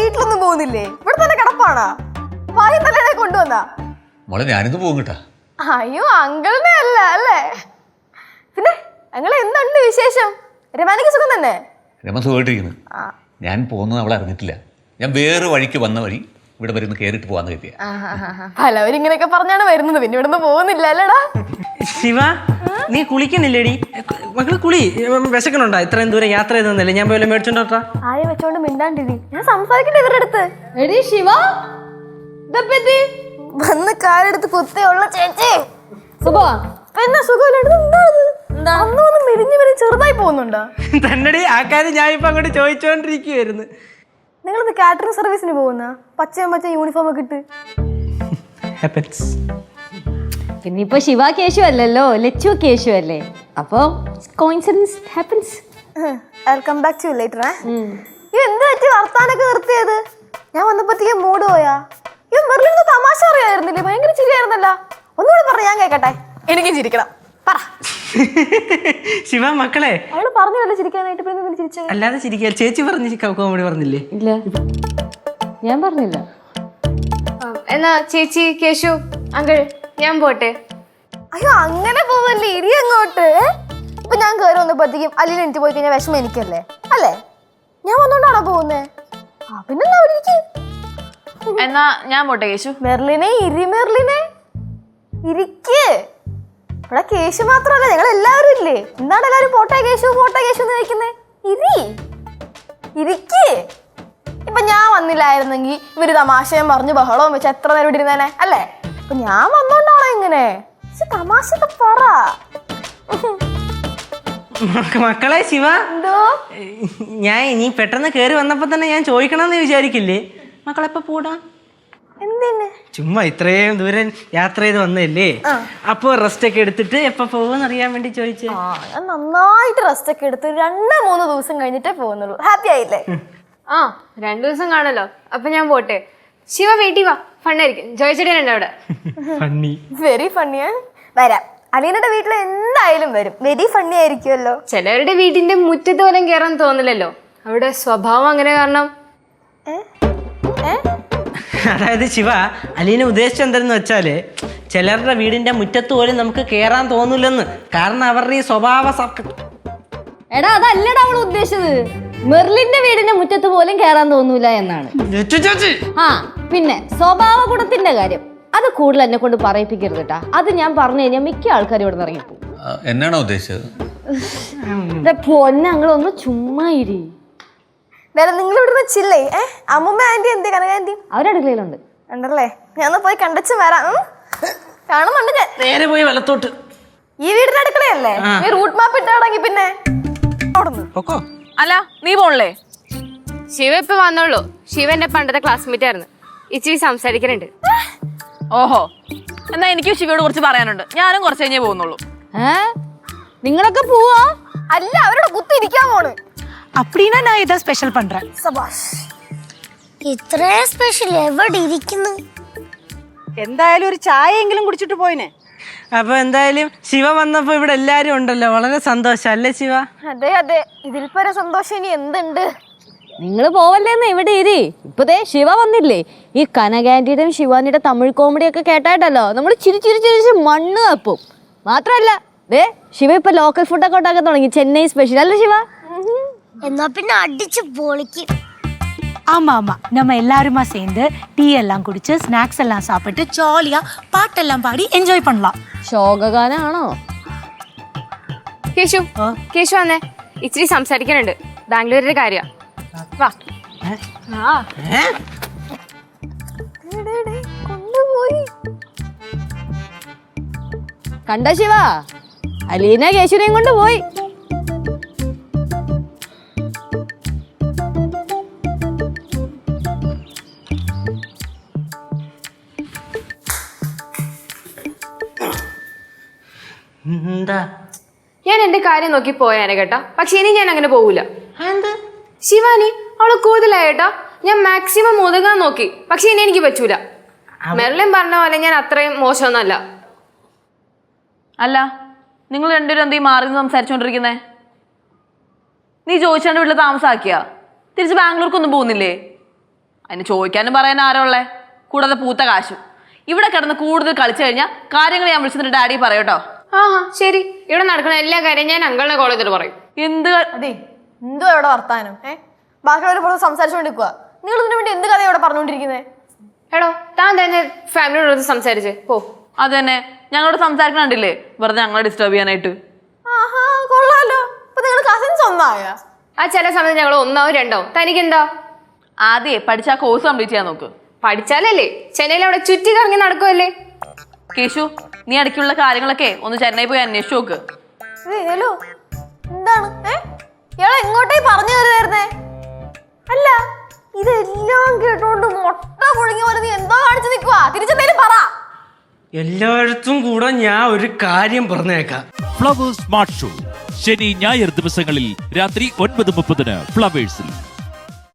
വീട്ടിലൊന്നും പോകുന്നില്ലേ? ഇവിടെ തന്നെ കിടപ്പാണാ? വായും തന്നെ കൊണ്ടുവന്നാ? മോളെ ഞാനിന്ന് പോകും കേട്ടാ. അയ്യോ അങ്കിളിനെ അല്ല അല്ലേ? പിന്നെ അങ്ങളെ എന്തുണ്ട് വിശേഷം? രമാനിക്ക് സുഖം തന്നെ? രമ സുഖമായിട്ടിരിക്കുന്നു. ഞാൻ പോകുന്നത് അവളെ അറിഞ്ഞിട്ടില്ല. ഞാൻ വേറെ വഴിക്ക് വന്ന വഴി ഇവിടെ വരുന്ന കയറിയിട്ട് പോവാന്ന് കരുതിയ. പലവരും ഇങ്ങനെയൊക്കെ പറഞ്ഞാണ് വരുന്നത്. പിന്നെ ഇവിടുന്ന് പോകുന്നില്ല അല്ലേടാ? ശിവ, നീ കുളിക്കുന്നില്ലേടി? മക്കള് കുളി. വിശക്കണുണ്ടോ? ഇത്രയും ദൂരം യാത്ര ചെയ്തല്ലേ? ഞാൻ പോലും മേടിച്ചോണ്ടോട്ടാ. ആയ വെച്ചോണ്ട് മിണ്ടാണ്ടിരി. ഞാൻ സംസാരിക്കട്ടെ ഇവരുടെ അടുത്ത്. എടി ശിവ, വന്ന് കാലെടുത്ത് കുത്തിയുള്ള ചേച്ചി. പിന്നെ സുഖമില്ലാണ്ട് മെലിഞ്ഞു ചെറുതായി പോകുന്നുണ്ടോ? തന്നടി ആ കാര്യം ഞാൻ ഇപ്പൊ അങ്ങോട്ട് ചോദിച്ചോണ്ടിരിക്കുവായിരുന്നു. നിങ്ങളിന്ന് കാറ്ററിംഗ് സർവീസിന് പോകുന്ന പച്ചയും പച്ച യൂണിഫോം ഒക്കെ ഇട്ട്. പിന്നെ ഇപ്പൊ ശിവ കേശു അല്ലല്ലോ, ലച്ചു കേശു അല്ലേ? അപ്പൊ coincidence happens. I'll come back to you later. എന്ത് പറ്റി വർത്താനൊക്കെ നിർത്തിയത്? ഞാൻ വന്നപ്പോഴത്തേക്ക് മൂഡ് പോയാ? മെർലിന് തമാശ അറിയായിരുന്നില്ലേ? ഭയങ്കര ചിരിയായിരുന്നല്ലോ. ഒന്നുകൂടെ പറ, ഞാൻ കേക്കട്ടെ. എനിക്കും ചിരിക്കണം. പറ ശിവ മക്കളെ. അവള് പറഞ്ഞല്ലോ ചിരിക്കാനായിട്ട്. ചിരിച്ച അല്ലാതെ ചിരിക്കുക. ചേച്ചി പറഞ്ഞ കോമഡി പറഞ്ഞില്ലേ? ഇല്ല, ഞാൻ പറഞ്ഞില്ല. എന്നാ ചേച്ചി, കേശു, അങ്കിൾ ഞാൻ പോട്ടെ. അയ്യോ അങ്ങനെ പോവല്ലേ, ഇരി അങ്ങോട്ട്. ഇപ്പൊ ഞാൻ കയറി വന്നപ്പോഴത്തേക്കും അലീന എനിക്ക് പോയി കഴിഞ്ഞാൽ വിഷമം എനിക്കല്ലേ? അല്ലേ? ഞാൻ വന്നോണ്ടാണോ പോകുന്നേ? പിന്നെന്താ എന്നാ ഞാൻ പോട്ടെ കേശു. മെർലിനെ ഇരി, മെർലിനെ ഇരിക്ക്. ഇവിടെ കേശു മാത്രല്ല, ഞങ്ങൾ എല്ലാവരും ഇല്ലേ? എന്താണ് എല്ലാവരും പോട്ടെ കേശു പോട്ടെ കേശു എന്ന് കഴിക്കുന്നേ? ഇരി, ഇരിക്ക്. ഇപ്പൊ ഞാൻ വന്നില്ലായിരുന്നെങ്കിൽ ഇവര് തമാശയും പറഞ്ഞു ബഹളവും വെച്ച് എത്ര നേരം ഇവിടെ ഇരുന്നേനെ അല്ലേ? അപ്പൊ ഞാൻ വന്നോണ്ടാണോ ഇങ്ങനെ? തമാശ പറ. മക്കളെ ശിവ, എന്തോ? ഞാൻ ഇനി പെട്ടെന്ന് കേറി വന്നപ്പോ തന്നെ ഞാൻ ചോദിക്കണമെന്ന് വിചാരിക്കില്ലേ? മക്കളെപ്പ പോടാ? എന്തിന്? ചുമ്മാ ഇത്രയും ദൂരം യാത്ര ചെയ്ത് വന്നല്ലേ, അപ്പൊ റെസ്റ്റ് ഒക്കെ എടുത്തിട്ട് എപ്പ പോകുമെന്ന് അറിയാൻ വേണ്ടി ചോദിച്ചേ. ഞാൻ നന്നായിട്ട് റെസ്റ്റ് ഒക്കെ എടുത്ത് 2-3 ദിവസം കഴിഞ്ഞിട്ടേ പോകുന്നുള്ളൂ. ഹാപ്പി ആയില്ലേ? 2 ദിവസം കാണല്ലോ. അപ്പൊ ഞാൻ പോട്ടെ. ശിവ വീട്ടിൽ വാ, ഫണ്ണായിരിക്കും. ജോയിച്ചേട്ടനുണ്ട് അവിടെ. വെരി ഫണ്ണിയാ. വരാം. അലീനയുടെ വീട്ടിൽ എന്തായാലും വരും. വെരി ഫണ്ണി ആയിരിക്കുമല്ലോ. ചിലവരുടെ വീടിന്റെ മുറ്റത്ത് പോലും കയറാൻ തോന്നില്ലല്ലോ. അവിടെ സ്വഭാവം അങ്ങനെ കാരണം. അതായത് ശിവ, അലീന ഉദ്ദേശിച്ചത് എന്തെന്ന് വെച്ചാല്, ചിലരുടെ വീടിന്റെ മുറ്റത്ത് പോലും നമുക്ക് കേറാൻ തോന്നില്ലെന്ന്. കാരണം അവരുടെ ഈ സ്വഭാവ. എടാ അതല്ലടാ അവൾ ഉദ്ദേശിച്ചത്. മെർലിന്റെ വീടിന്റെ മുറ്റത്ത് പോലും കേറാൻ തോന്നൂല എന്നാണ്. പിന്നെ സ്വഭാവ ഗുണത്തിന്റെ കാര്യം അത് കൂടുതൽ എന്നെ കൊണ്ട് പറയിപ്പിക്കരുത് കേട്ടാ. അത് ഞാൻ പറഞ്ഞു കഴിഞ്ഞാൽ മിക്ക ആൾക്കാരും ഇവിടെ ഇറങ്ങിപ്പോകും. എന്നാണോ ഉദ്ദേശിച്ചത്? പൊന്നങ്ങളൊന്ന് ചുമ്മാ ഇരി. നിങ്ങൾ ഇവിടെ ചില്ലേ? അമ്മൂമ്മ ആന്റി എന്തേ? കനകാന്റി അവരടുക്കളയിലുണ്ട്. ഉണ്ടല്ലേ? ഞാൻ പോയി കണ്ടച്ചു വരാം. കാണുന്നുണ്ട് ഞാൻ. നേരെ പോയി വലത്തോട്ട്. ഈ വീടിന്റെ അടുക്കളയല്ലേ? നീ റൂട്ട് മാപ്പ് ഇട്ടാണെങ്കിൽ പിന്നെ അല്ല നീ പോണല്ലേ? ശിവ ഇപ്പൊ വന്നോളൂ. ശിവ എന്റെ പണ്ടത്തെ ക്ലാസ്മേറ്റ് ആയിരുന്നു. ഇച്ചിരി സംസാരിക്കാനുണ്ട്. ഓഹോ, എന്നാ എനിക്ക് ശിവയോട് കുറച്ച് പറയാനുണ്ട്. ഞാനും കുറച്ച് കഴിഞ്ഞേ പോകുന്നുള്ളൂ. നിങ്ങളൊക്കെ പോവാ? അല്ല, അവരോട് കുത്തിരിക്കാൻ പോണ്. அப்படின்னா நான் ஏதாவது ஸ்பெஷல் பண்றேன். സബാഷ്. ഇത്ര സ്പെഷ്യൽ എവിടെ ഇരിക്കുന്നു? എന്തായാലും ഒരു ചായയെങ്കിലും കുടിച്ചിട്ട് പോയിനെ. അപ്പൊ എന്തായാലും ശിവ വന്നപ്പോ ഇവിടെ എല്ലാരും ഉണ്ടല്ലോ, വളരെ സന്തോഷം അല്ലേ ശിവ? അതെ അതെ, ഇതിൽ പര സന്തോഷം ഇനി എന്തുണ്ട്? നിങ്ങൾ പോവല്ലേന്ന് ഇവിടെ ഇരി. ഇപ്പതേ ശിവ വന്നില്ലേ? ഈ കനകാന്റിയുടെയും ശിവാനിയുടെ തമിഴ് കോമഡിയൊക്കെ കേട്ടായിട്ടല്ലോ നമ്മൾ ചിരി ചിരി ചിരിച്ച് മണ്ണ് തപ്പും. മാത്രല്ല ദേ ശിവ ഇപ്പൊ ലോക്കൽ ഫുഡൊക്കെ ഉണ്ടാക്കാൻ തുടങ്ങി. ചെന്നൈ സ്പെഷ്യൽ അല്ലേ ശിവ? എന്നാ പിന്നെ അടിച്ച് പൊളിക്കും. ஆமா ஆமா, நம்ம எல்லாருமா சேர்ந்து டீ எல்லாம் குடிச்சு ஸ்நாக்ஸ் எல்லாம் சாப்பிட்டு ஜாலியா பாட்டெல்லாம் பாடி என்ஜாய் பண்ணலாம். ശോകഗാനാണോ? കേശു, കേശു വന്നേ. ഇച്ചിരി സംസാരിക്കാനുണ്ട്. ബാംഗ്ലൂരിന്റെ കാര്യ. വാ. കൊണ്ടുപോയി. കണ്ട ശിവ, അലീന കേശുനെയും കൊണ്ട് പോയി. ഞാൻ എന്റെ കാര്യം നോക്കി പോയാനെ കേട്ടാ. പക്ഷെ ഇനി ഞാൻ അങ്ങനെ പോകൂല. ശിവാനി അവള് കൂടുതലായി കേട്ടാ. ഞാൻ മാക്സിമം ഒതുങ്ങാൻ നോക്കി. പക്ഷെ ഇനി എനിക്ക് പറ്റൂല. മെർലിൻ പറഞ്ഞ പോലെ ഞാൻ അത്രയും മോശമൊന്നുമല്ല. അല്ല, നിങ്ങൾ രണ്ടുപേരും എന്തീ മാറി സംസാരിച്ചോണ്ടിരിക്കുന്നേ? നീ ചോദിച്ചാണ്ട് വീട്ടിൽ താമസാക്കിയാ? തിരിച്ച് ബാംഗ്ലൂർക്കൊന്നും പോകുന്നില്ലേ? അതിന് ചോദിക്കാനും പറയാൻ ആരോ ഉള്ളേ, കൂടാതെ പൂത്ത കാശും. ഇവിടെ കിടന്ന് കൂടുതൽ കളിച്ചു കഴിഞ്ഞാൽ കാര്യങ്ങൾ ഞാൻ വിളിച്ചിട്ട് ഡാഡി പറയൂട്ടോ. ആ ശരി, ഇവിടെ നടക്കുന്ന എല്ലാ കാര്യം ഞാൻ അങ്കിളിനെ കോൾ ചെയ്തിട്ട് പറയും. എന്ത് അതെ, എന്തോ ഇവിടെ വർത്താനം ബാക്കിയുള്ളവർ പുറത്ത് സംസാരിച്ചുകൊണ്ടിരിക്കുക. നിങ്ങൾ ഇതിനു വേണ്ടി എന്ത് കഥ ഇവിടെ പറഞ്ഞുകൊണ്ടിരിക്കുന്നത്? എടോ, താൻ തന്നെ ഫാമിലിയോട് സംസാരിച്ച് പോ. അത് തന്നെ, ഞങ്ങളോട് സംസാരിക്കണില്ലേ വെറുതെ ഞങ്ങളെ ഡിസ്റ്റർബ് ചെയ്യാനായിട്ട്. ആഹാ, കൊള്ളാലോ. അപ്പൊ നിങ്ങൾ കസിൻസ് ഒന്നായ? ആ ചില സമയത്ത് ഞങ്ങൾ ഒന്നാവും രണ്ടാവും. തനിക്കെന്താ? ആദ്യമേ പഠിച്ച ആ കോഴ്സ് കംപ്ലീറ്റ് ചെയ്യാൻ നോക്ക്. പഠിച്ചാലല്ലേ ചെന്നൈയിൽ അവിടെ ചുറ്റി കറങ്ങി നടക്കുമല്ലേ. കേശു, നീ ഇടയ്ക്കുള്ള കാര്യങ്ങളൊക്കെ ഒന്ന് ചെന്നൈ പോയി അന്വേഷിച്ചു നോക്ക്. ഹലോ, എന്താണ് ഇയാളെ എങ്ങോട്ടേ പറഞ്ഞു കയറുന്നേ? അല്ല, ഇതെല്ലാം കേട്ടോണ്ട് മുട്ട പുഴുങ്ങി പോലെ നീ എന്തോ കാണിച്ചു നിൽക്കുവാ? തിരിച്ചെന്തേലും പറ. എല്ലായിടത്തും കൂടെ ഞാൻ ഒരു കാര്യം പറഞ്ഞേക്കാം. ഫ്ലവേഴ്സ് സ്മാർട്ട് ഷോ ശനി ഞായർ ദിവസങ്ങളിൽ രാത്രി 9:30 ഫ്ലവേഴ്സിൽ.